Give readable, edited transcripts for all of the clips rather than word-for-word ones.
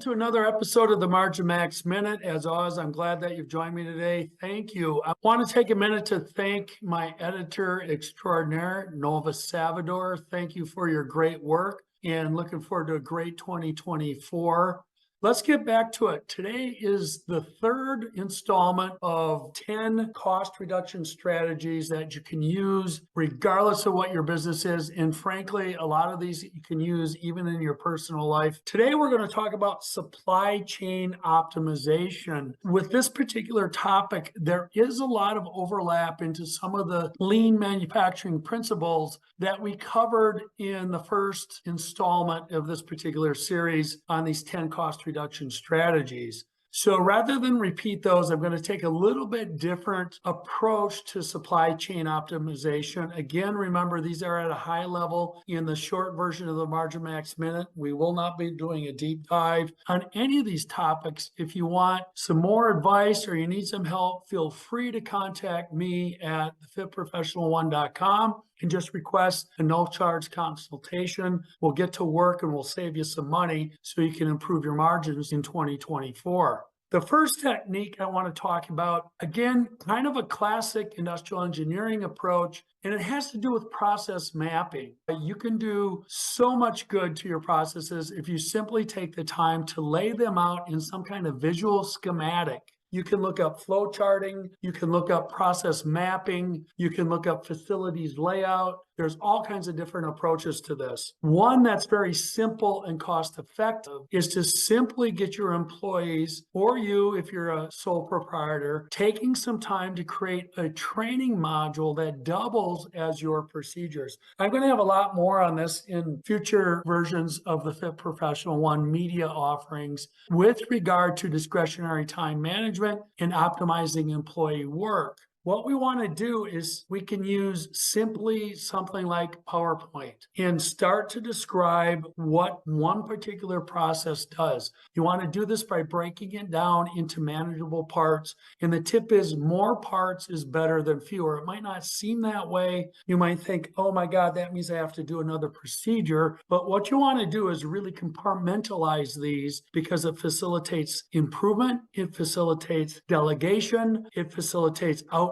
to another episode of the Margin Max Minute. As always, I'm glad that you've joined me today. Thank you. I want to take a minute to thank my editor extraordinaire, Nova Salvador. Thank you for your great work and looking forward to a great 2024. Let's get back to it. Today is the third installment of 10 cost reduction strategies that you can use regardless of what your business is. And frankly, a lot of these you can use even in your personal life. Today, we're going to talk about supply chain optimization. With this particular topic, there is a lot of overlap into some of the lean manufacturing principles that we covered in the first installment of this particular series on these 10 cost reduction strategies. So rather than repeat those, I'm going to take a little bit different approach to supply chain optimization. Again, remember, these are at a high level in the short version of the Margin Max Minute. We will not be doing a deep dive on any of these topics. If you want some more advice or you need some help, feel free to contact me at thefitprofessional1.com and just request a no-charge consultation. We'll get to work and we'll save you some money so you can improve your margins in 2024. The first technique I want to talk about, again, kind of a classic industrial engineering approach, and it has to do with process mapping. You can do so much good to your processes if you simply take the time to lay them out in some kind of visual schematic. You can look up flow charting, you can look up process mapping, you can look up facilities layout. There's all kinds of different approaches to this. One that's very simple and cost effective is to simply get your employees, or you if you're a sole proprietor, taking some time to create a training module that doubles as your procedures. I'm going to have a lot more on this in future versions of the Fit Professional One media offerings with regard to discretionary time management and optimizing employee work. What we want to do is we can use simply something like PowerPoint and start to describe what one particular process does. You want to do this by breaking it down into manageable parts. And the tip is more parts is better than fewer. It might not seem that way. You might think, oh my God, that means I have to do another procedure. But what you want to do is really compartmentalize these because it facilitates improvement, it facilitates delegation, it facilitates outsourcing,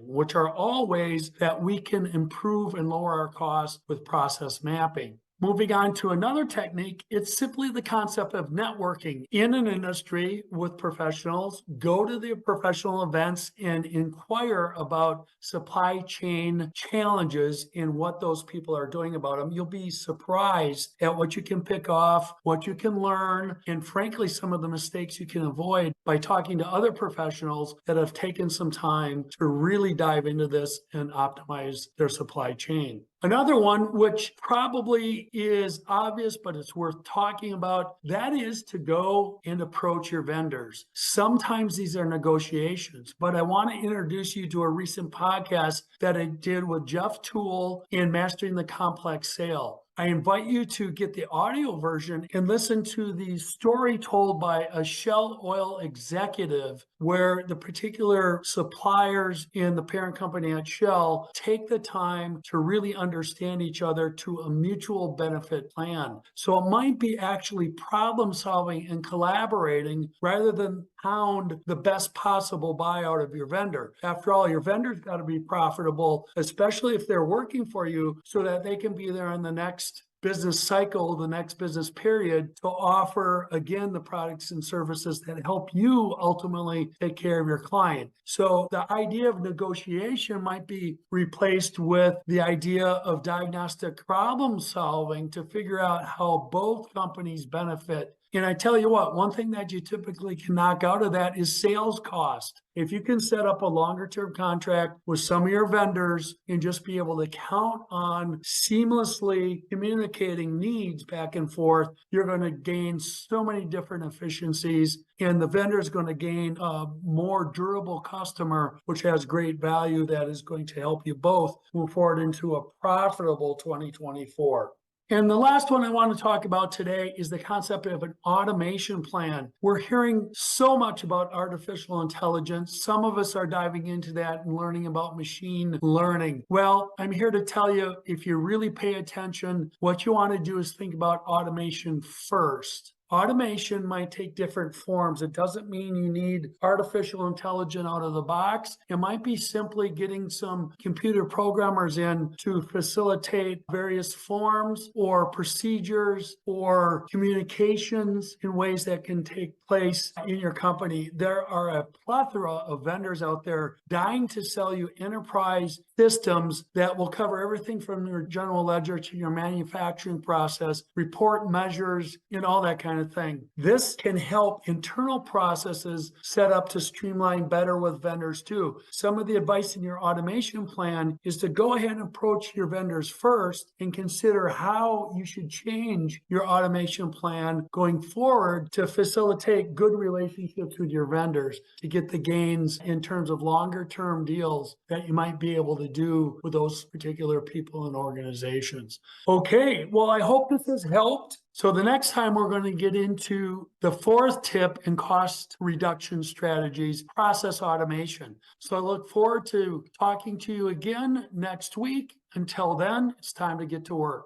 which are all ways that we can improve and lower our costs with process mapping. Moving on to another technique, it's simply the concept of networking. In an industry with professionals, go to the professional events and inquire about supply chain challenges and what those people are doing about them. You'll be surprised at what you can pick off, what you can learn, and frankly, some of the mistakes you can avoid by talking to other professionals that have taken some time to really dive into this and optimize their supply chain. Another one, which probably is obvious, but it's worth talking about, that is to go and approach your vendors. Sometimes these are negotiations, but I want to introduce you to a recent podcast that I did with Jeff Toole in Mastering the Complex Sale. I invite you to get the audio version and listen to the story told by a Shell Oil executive where the particular suppliers in the parent company at Shell take the time to really understand each other to a mutual benefit plan. So it might be actually problem solving and collaborating rather than pound the best possible buyout of your vendor. After all, your vendor's got to be profitable, especially if they're working for you, so that they can be there in the next business cycle, the next business period, to offer, again, the products and services that help you ultimately take care of your client. So the idea of negotiation might be replaced with the idea of diagnostic problem solving to figure out how both companies benefit. And I tell you what, one thing that you typically can knock out of that is sales cost. If you can set up a longer term contract with some of your vendors and just be able to count on seamlessly communicating needs back and forth, you're going to gain so many different efficiencies, and the vendor is going to gain a more durable customer, which has great value that is going to help you both move forward into a profitable 2024. And the last one I want to talk about today is the concept of an automation plan. We're hearing so much about artificial intelligence. Some of us are diving into that and learning about machine learning. Well, I'm here to tell you, if you really pay attention, what you want to do is think about automation first. Automation might take different forms. It doesn't mean you need artificial intelligence out of the box. It might be simply getting some computer programmers in to facilitate various forms or procedures or communications in ways that can take place in your company. There are a plethora of vendors out there dying to sell you enterprise systems that will cover everything from your general ledger to your manufacturing process, report measures, and all that kind of thing. This can help internal processes set up to streamline better with vendors too. Some of the advice in your automation plan is to go ahead and approach your vendors first and consider how you should change your automation plan going forward to facilitate good relationships with your vendors to get the gains in terms of longer term deals that you might be able to do with those particular people and organizations. Okay, well, I hope this has helped. So the next time we're going to get into the fourth tip in cost reduction strategies, process automation. So I look forward to talking to you again next week. Until then, it's time to get to work.